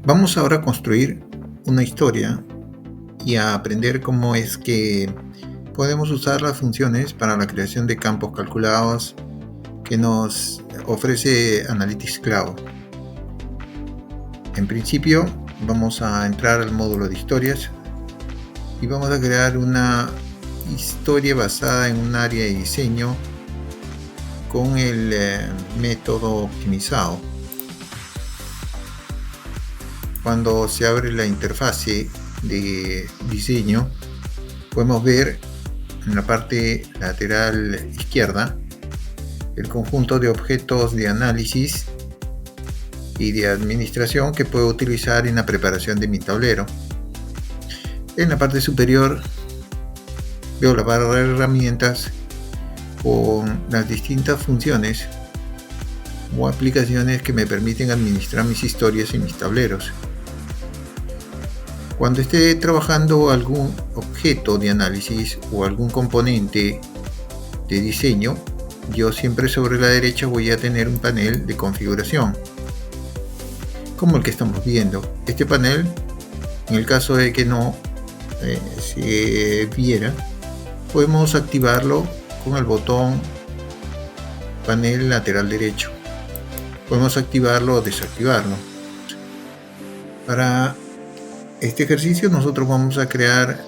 Vamos ahora a construir una historia y a aprender cómo es que podemos usar las funciones para la creación de campos calculados que nos ofrece Analytics Cloud. En principio vamos a entrar al módulo de historias y vamos a crear una historia basada en un área de diseño con el método optimizado. Cuando se abre la interfase de diseño, podemos ver en la parte lateral izquierda el conjunto de objetos de análisis y de administración que puedo utilizar en la preparación de mi tablero. En la parte superior veo la barra de herramientas con las distintas funciones o aplicaciones que me permiten administrar mis historias y mis tableros. Cuando esté trabajando algún objeto de análisis o algún componente de diseño, yo siempre sobre la derecha voy a tener un panel de configuración, como el que estamos viendo. Este panel, en el caso de que no se viera, podemos activarlo con el botón panel lateral derecho. Podemos activarlo o desactivarlo. Para este ejercicio nosotros vamos a crear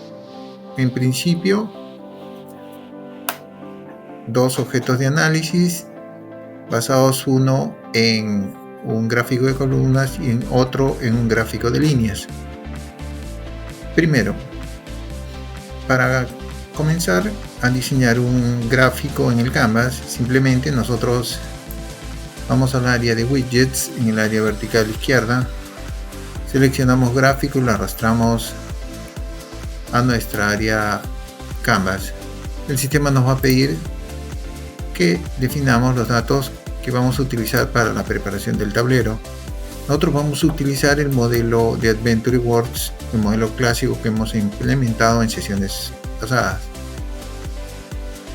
en principio dos objetos de análisis basados uno en un gráfico de columnas y en otro en un gráfico de líneas. Primero, para comenzar a diseñar un gráfico en el Canvas, simplemente nosotros vamos al área de widgets en el área vertical izquierda, seleccionamos gráfico y lo arrastramos a nuestra área Canvas. El sistema nos va a pedir que definamos los datos que vamos a utilizar para la preparación del tablero. Nosotros vamos a utilizar el modelo de Adventure Works, el modelo clásico que hemos implementado en sesiones pasadas.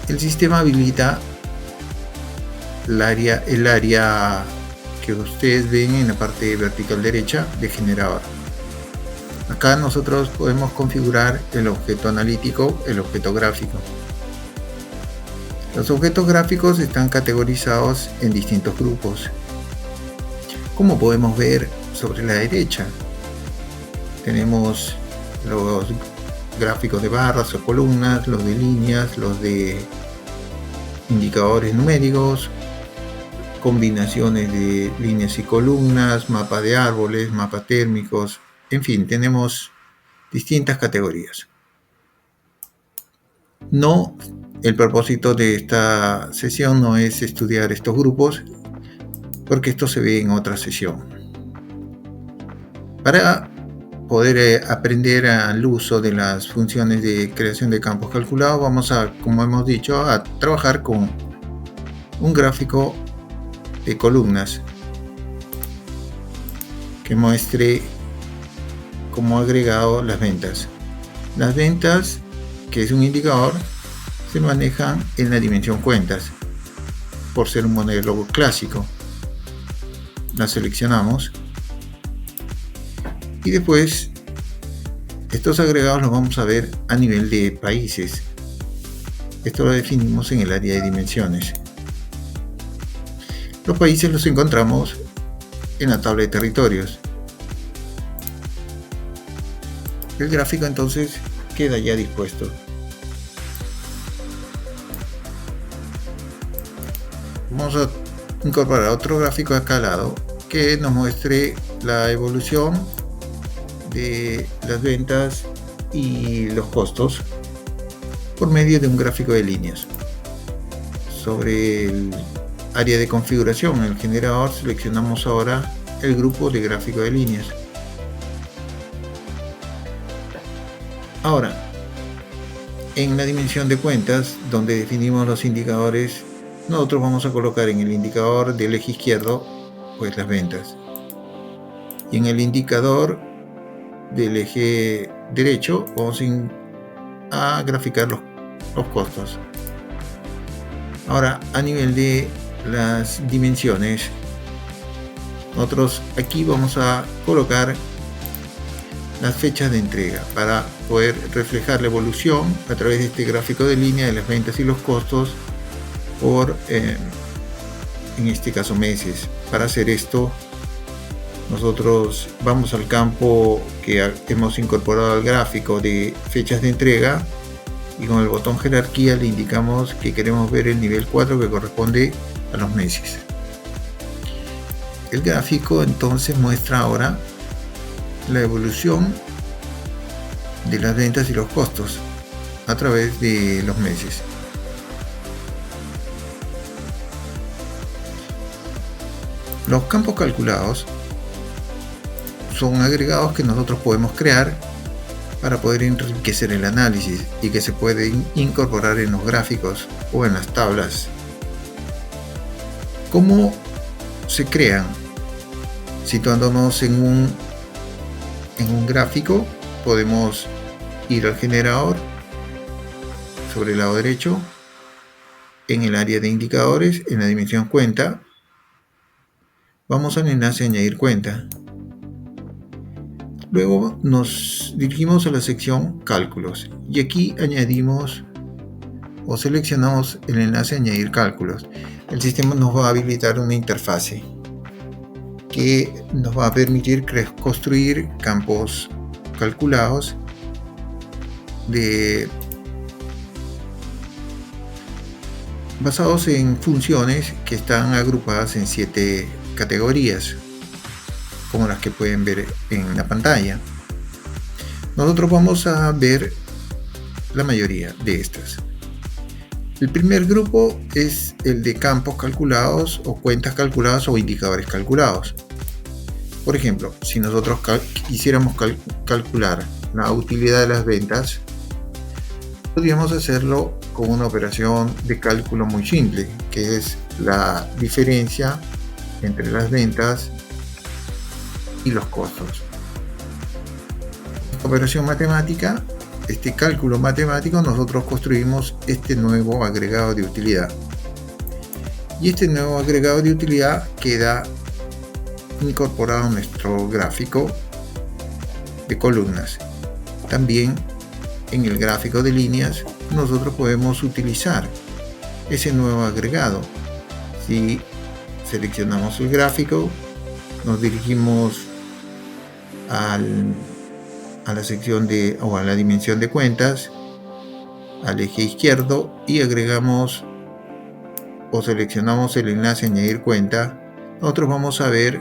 El sistema habilita el área que ustedes ven en la parte vertical derecha de generador. Acá nosotros podemos configurar el objeto analítico, el objeto gráfico. Los objetos gráficos están categorizados en distintos grupos. Como podemos ver sobre la derecha, tenemos los gráficos de barras o columnas, los de líneas, los de indicadores numéricos, combinaciones de líneas y columnas, mapa de árboles, mapas térmicos, en fin, tenemos distintas categorías. El propósito de esta sesión no es estudiar estos grupos, porque esto se ve en otra sesión. Para poder aprender al uso de las funciones de creación de campos calculados, vamos a, como hemos dicho, a trabajar con un gráfico de columnas que muestre como agregado las ventas. Las ventas, que es un indicador, se manejan en la dimensión cuentas por ser un modelo clásico. La seleccionamos y después estos agregados los vamos a ver a nivel de países. Esto lo definimos en el área de dimensiones. Los países los encontramos en la tabla de territorios. El gráfico entonces queda ya dispuesto. Vamos a incorporar otro gráfico acá al lado que nos muestre la evolución de las ventas y los costos por medio de un gráfico de líneas. Sobre el área de configuración en el generador seleccionamos ahora el grupo de gráfico de líneas. Ahora, en la dimensión de cuentas, donde definimos los indicadores, nosotros vamos a colocar en el indicador del eje izquierdo pues las ventas, y en el indicador del eje derecho vamos a graficar los costos. Ahora, a nivel de las dimensiones, Nosotros aquí vamos a colocar las fechas de entrega para poder reflejar la evolución a través de este gráfico de línea de las ventas y los costos por, en este caso, meses. Para hacer esto, nosotros vamos al campo que hemos incorporado al gráfico de fechas de entrega y con el botón jerarquía le indicamos que queremos ver el nivel 4 que corresponde a los meses. El gráfico entonces muestra ahora la evolución de las ventas y los costos a través de los meses. Los campos calculados son agregados que nosotros podemos crear para poder enriquecer el análisis y que se pueden incorporar en los gráficos o en las tablas. ¿Cómo se crean? Situándonos en un gráfico, podemos ir al generador sobre el lado derecho, en el área de indicadores, en la dimensión cuenta, vamos al enlace añadir cuenta. Luego nos dirigimos a la sección cálculos y aquí añadimos o seleccionamos el enlace añadir cálculos. El sistema nos va a habilitar una interfase que nos va a permitir construir campos calculados basados en funciones que están agrupadas en 7 categorías, como las que pueden ver en la pantalla. Nosotros vamos a ver la mayoría de estas. El primer grupo es el de campos calculados o cuentas calculadas o indicadores calculados. Por ejemplo, si nosotros quisiéramos calcular la utilidad de las ventas, podríamos hacerlo con una operación de cálculo muy simple, que es la diferencia entre las ventas y los costos. Esta operación matemática, este cálculo matemático, nosotros construimos este nuevo agregado de utilidad. Y este nuevo agregado de utilidad queda incorporado a nuestro gráfico de columnas. También en el gráfico de líneas nosotros podemos utilizar ese nuevo agregado. Si seleccionamos el gráfico, nos dirigimos a la sección o a la dimensión de cuentas, al eje izquierdo, y agregamos o seleccionamos el enlace añadir cuenta. Nosotros vamos a ver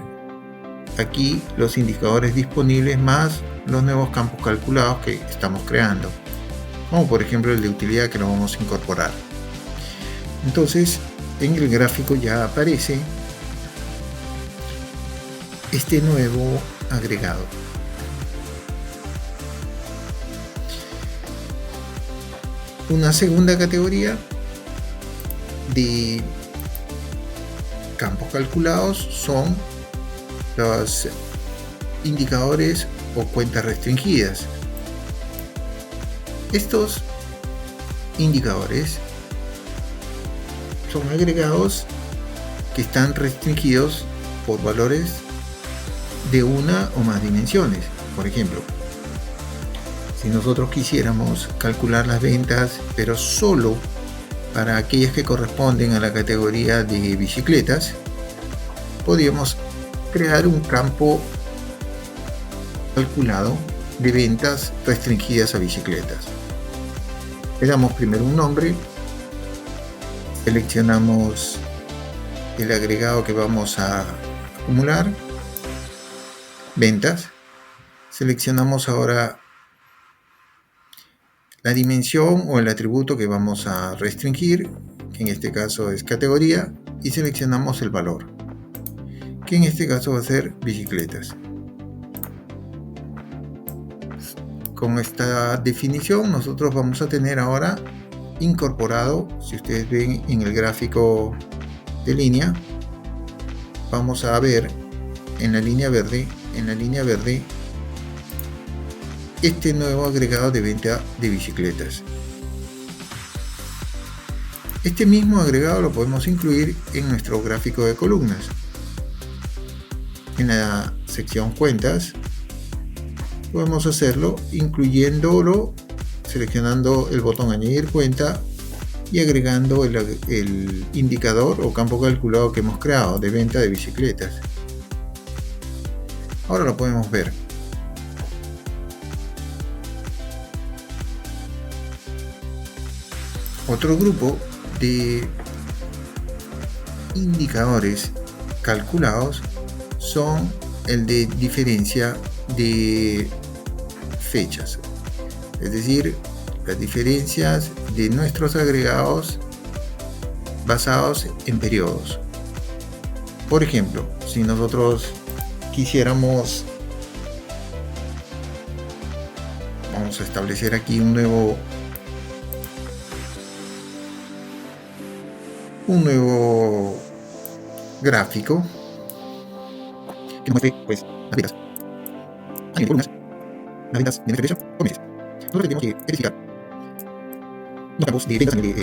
aquí los indicadores disponibles más los nuevos campos calculados que estamos creando, como por ejemplo el de utilidad, que lo vamos a incorporar. Entonces en el gráfico ya aparece este nuevo agregado. Una segunda categoría de campos calculados son los indicadores o cuentas restringidas. Estos indicadores son agregados que están restringidos por valores de una o más dimensiones. Por ejemplo, si nosotros quisiéramos calcular las ventas, pero solo para aquellas que corresponden a la categoría de bicicletas, podríamos crear un campo calculado de ventas restringidas a bicicletas. Le damos primero un nombre, seleccionamos el agregado que vamos a acumular, ventas, seleccionamos ahora la dimensión o el atributo que vamos a restringir, que en este caso es categoría, y seleccionamos el valor, que en este caso va a ser bicicletas. Con esta definición nosotros vamos a tener ahora incorporado, si ustedes ven en el gráfico de línea, vamos a ver en la línea verde, este nuevo agregado de venta de bicicletas. Este mismo agregado lo podemos incluir en nuestro gráfico de columnas. en la sección cuentas, podemos hacerlo incluyéndolo, seleccionando el botón añadir cuenta y agregando el indicador o campo calculado que hemos creado de venta de bicicletas. Ahora lo podemos ver. Otro grupo de indicadores calculados son el de diferencia de fechas, es decir, las diferencias de nuestros agregados basados en periodos. Por ejemplo, si nosotros quisiéramos, vamos a establecer aquí un nuevo gráfico que muestre pues las ventas a nivel columnas, las ventas de nuestra fecha por meses. Nosotros tenemos que especificar los campos de ventas en el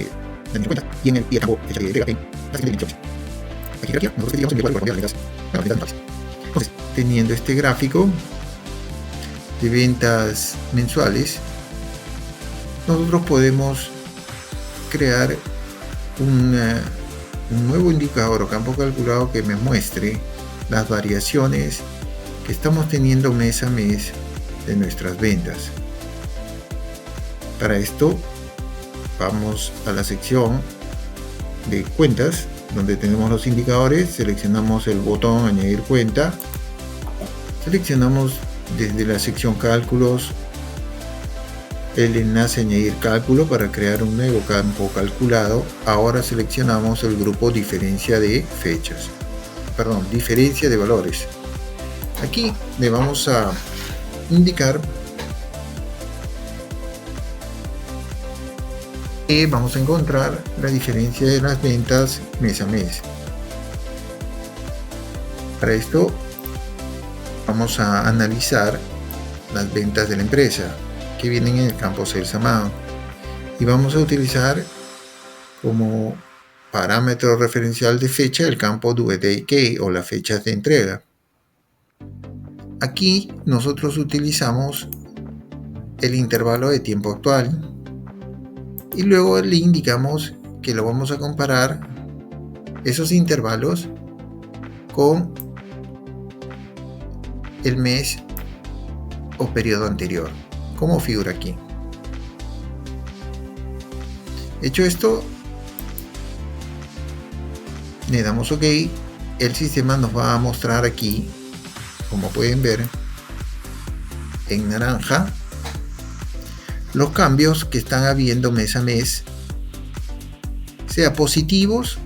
cuenta y en el campo fecha de entrega en la siguiente dimensiones. Aquí jerarquía, nosotros especificamos el cuadro correspondiente a las ventas mensuales. Entonces, teniendo este gráfico de ventas mensuales, nosotros podemos crear un nuevo indicador o campo calculado que me muestre las variaciones que estamos teniendo mes a mes de nuestras ventas. Para esto vamos a la sección de cuentas, donde tenemos los indicadores, seleccionamos el botón añadir cuenta, seleccionamos desde la sección cálculos el enlace añadir cálculo para crear un nuevo campo calculado. Ahora seleccionamos el grupo diferencia de fechas, diferencia de valores. Aquí le vamos a indicar que vamos a encontrar la diferencia de las ventas mes a mes. Para esto vamos a analizar las ventas de la empresa que vienen en el campo Sales Amount y vamos a utilizar como parámetro referencial de fecha el campo Due Date o las fechas de entrega. Aquí nosotros utilizamos el intervalo de tiempo actual y luego le indicamos que lo vamos a comparar esos intervalos con el mes o periodo anterior, como figura aquí. Hecho esto, le damos OK. El sistema nos va a mostrar aquí, como pueden ver en naranja, los cambios que están habiendo mes a mes, sea positivos,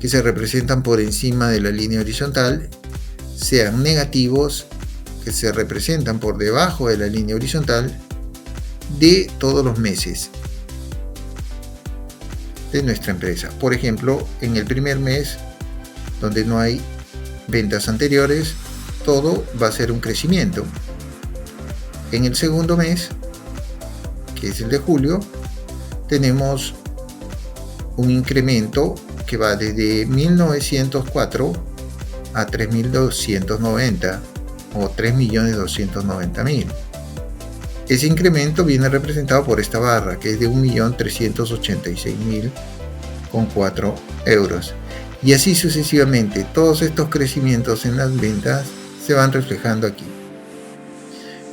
que se representan por encima de la línea horizontal, sean negativos, que se representan por debajo de la línea horizontal, de todos los meses de nuestra empresa. Por ejemplo, en el primer mes, donde no hay ventas anteriores, todo va a ser un crecimiento. En el segundo mes, que es el de julio, tenemos un incremento que va desde 1904 a 3290 o 3.290.000. Ese incremento viene representado por esta barra, que es de 1.386.000,4 euros. Y así sucesivamente, todos estos crecimientos en las ventas se van reflejando aquí.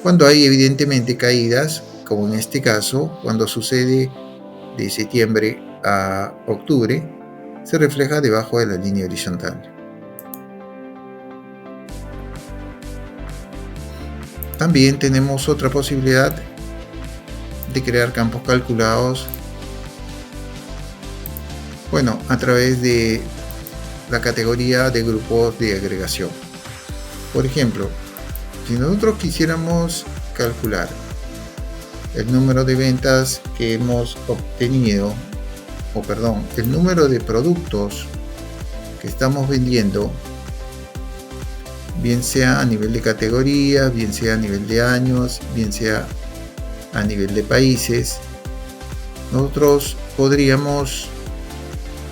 Cuando hay evidentemente caídas, como en este caso, cuando sucede de septiembre a octubre, se refleja debajo de la línea horizontal. También tenemos otra posibilidad de crear campos calculados, a través de la categoría de grupos de agregación. Por ejemplo, si nosotros quisiéramos calcular el número de ventas que hemos obtenido, el número de productos que estamos vendiendo, bien sea a nivel de categoría, bien sea a nivel de años, bien sea a nivel de países, nosotros podríamos,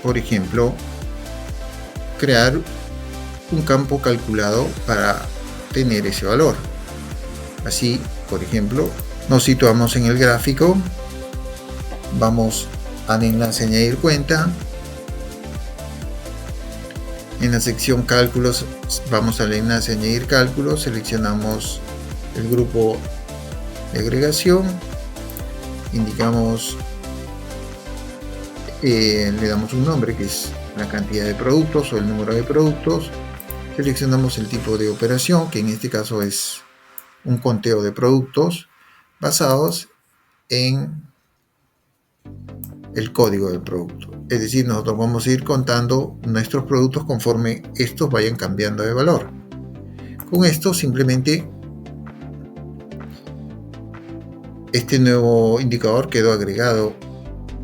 por ejemplo, crear un campo calculado para tener ese valor. Así, por ejemplo, nos situamos en el gráfico, vamos al enlace añadir cuenta, en la sección cálculos vamos al enlace añadir cálculos, seleccionamos el grupo de agregación, indicamos, le damos un nombre que es la cantidad de productos o el número de productos, seleccionamos el tipo de operación, que en este caso es un conteo de productos basados en el código del producto. Es decir, nosotros vamos a ir contando nuestros productos conforme estos vayan cambiando de valor. Con esto simplemente este nuevo indicador quedó agregado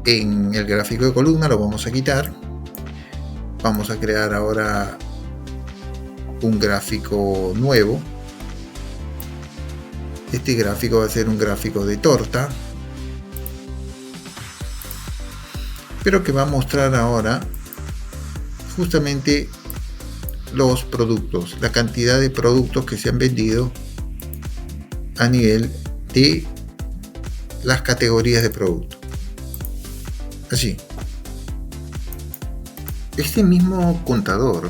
en el gráfico de columna, lo vamos a quitar. Vamos a crear ahora un gráfico nuevo. Este gráfico va a ser un gráfico de torta, pero que va a mostrar ahora justamente los productos, la cantidad de productos que se han vendido a nivel de las categorías de producto. Así. Este mismo contador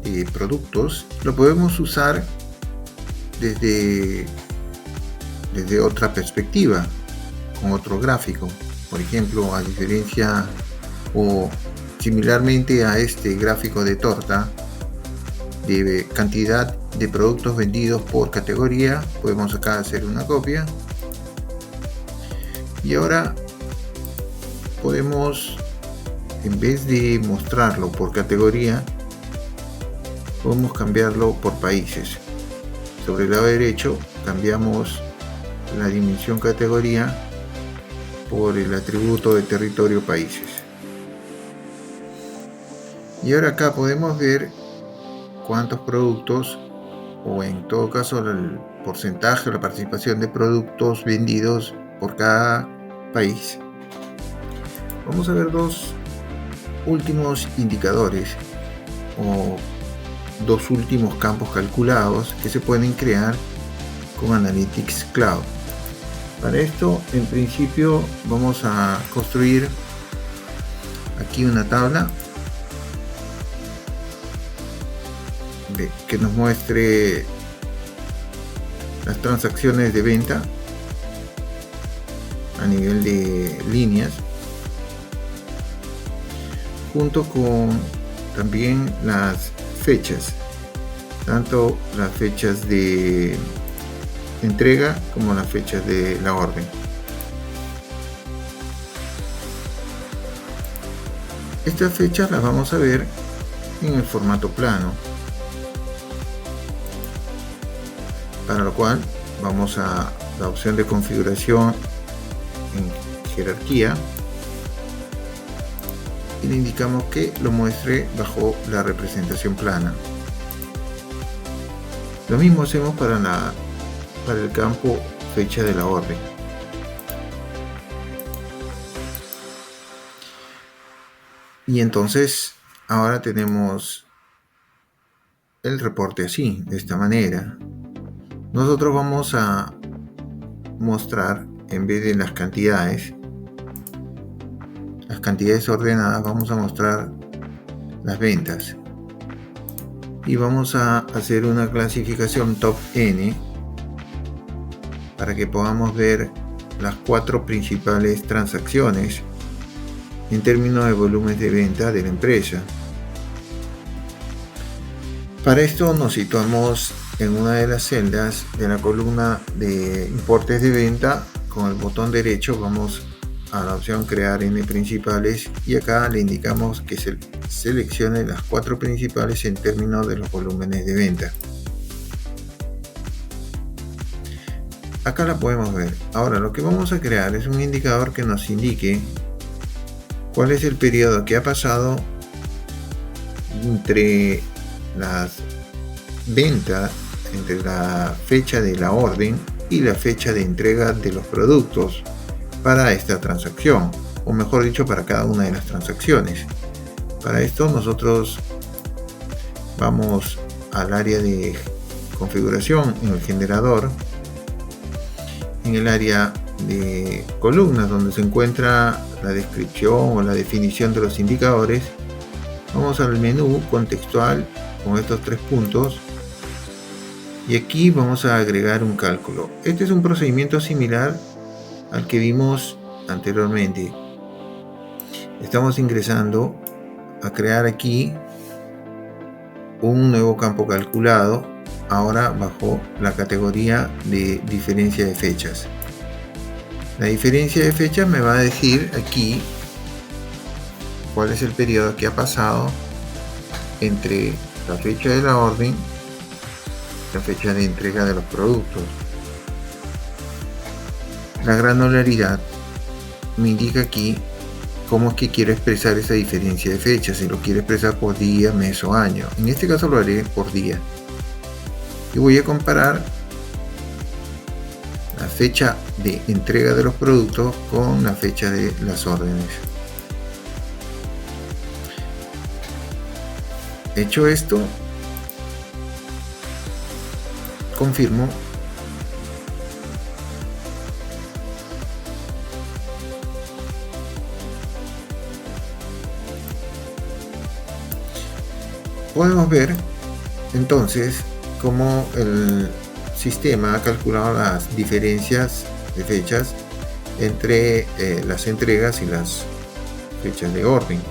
de productos lo podemos usar desde otra perspectiva, con otro gráfico. Por ejemplo, a diferencia o similarmente a este gráfico de torta de cantidad de productos vendidos por categoría, podemos acá hacer una copia y ahora podemos, en vez de mostrarlo por categoría, podemos cambiarlo por países. Sobre el lado derecho cambiamos la dimensión categoría por el atributo de territorio países. Y ahora acá podemos ver cuántos productos, o en todo caso el porcentaje o la participación de productos vendidos por cada país. Vamos a ver dos últimos indicadores o dos últimos campos calculados que se pueden crear con Analytics Cloud. Para esto, en principio, vamos a construir aquí una tabla que nos muestre las transacciones de venta a nivel de líneas, junto con también las fechas, tanto las fechas de entrega como las fechas de la orden. Estas fechas las vamos a ver en el formato plano, para lo cual vamos a la opción de configuración en jerarquía y le indicamos que lo muestre bajo la representación plana. Lo mismo hacemos para el campo fecha de la orden. Y entonces ahora tenemos el reporte así, de esta manera. Nosotros vamos a mostrar, en vez de las cantidades ordenadas, vamos a mostrar las ventas. Y vamos a hacer una clasificación top N para que podamos ver las 4 principales transacciones en términos de volúmenes de venta de la empresa. Para esto nos situamos en una de las celdas de la columna de importes de venta. Con el botón derecho vamos a la opción crear N principales y acá le indicamos que se seleccione las 4 principales en términos de los volúmenes de venta. Acá la podemos ver. Ahora lo que vamos a crear es un indicador que nos indique cuál es el periodo que ha pasado entre las ventas, entre la fecha de la orden y la fecha de entrega de los productos para esta transacción, o mejor dicho, para cada una de las transacciones. Para esto nosotros Vamos al área de configuración en el generador, en el área de columnas donde se encuentra la descripción o la definición de los indicadores. Vamos al menú contextual con estos 3 puntos y aquí vamos a agregar un cálculo. Este es un procedimiento similar al que vimos anteriormente. Estamos ingresando a crear aquí un nuevo campo calculado, ahora bajo la categoría de diferencia de fechas. La diferencia de fechas me va a decir aquí cuál es el periodo que ha pasado entre la fecha de la orden y la fecha de entrega de los productos. La granularidad me indica aquí cómo es que quiero expresar esa diferencia de fechas, si lo quiero expresar por día, mes o año. En este caso lo haré por día. Y voy a comparar la fecha de entrega de los productos con la fecha de las órdenes. Hecho esto, confirmo. Podemos ver entonces cómo el sistema ha calculado las diferencias de fechas entre las entregas y las fechas de orden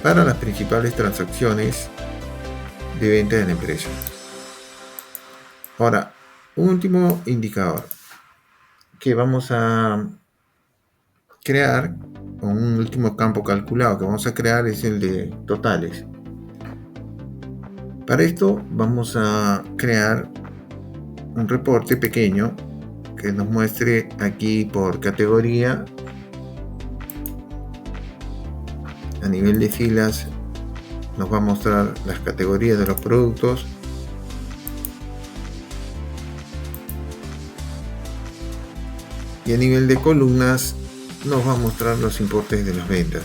para las principales transacciones de venta de la empresa. Ahora, un último indicador que vamos a crear, o un último campo calculado que vamos a crear, es el de totales. Para esto vamos a crear un reporte pequeño que nos muestre aquí por categoría. A nivel de filas nos va a mostrar las categorías de los productos. Y a nivel de columnas nos va a mostrar los importes de las ventas.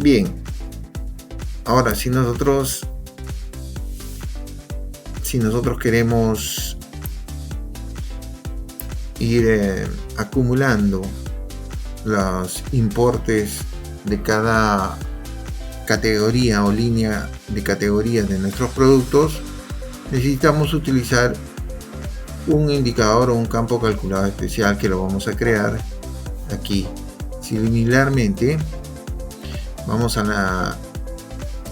Bien, ahora si nosotros queremos ir acumulando los importes de cada categoría o línea de categorías de nuestros productos, necesitamos utilizar un indicador o un campo calculado especial que lo vamos a crear aquí. Similarmente, vamos a la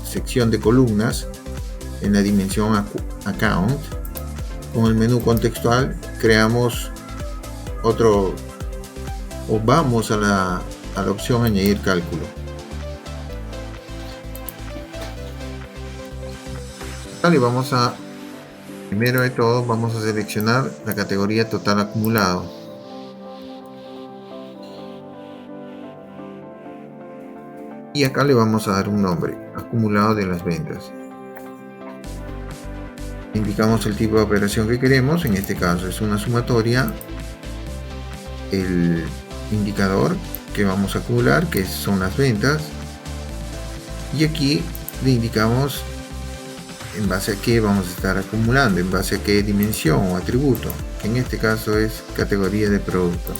sección de columnas en la dimensión account. Con el menú contextual creamos otro, o vamos a la opción añadir cálculo. Vale, vamos a, primero de todo, vamos a seleccionar la categoría total acumulado. Y acá le vamos a dar un nombre, acumulado de las ventas. Indicamos el tipo de operación que queremos, en este caso es una sumatoria, el indicador que vamos a acumular, que son las ventas, y aquí le indicamos en base a qué vamos a estar acumulando, en base a qué dimensión o atributo, que en este caso es categoría de producto.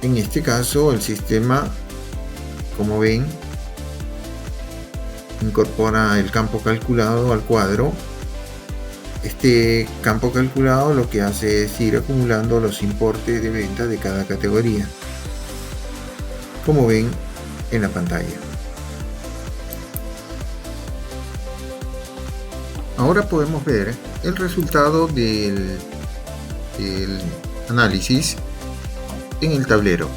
En este caso el sistema, como ven, incorpora el campo calculado al cuadro. Este campo calculado lo que hace es ir acumulando los importes de venta de cada categoría, como ven en la pantalla. Ahora podemos ver el resultado del análisis en el tablero.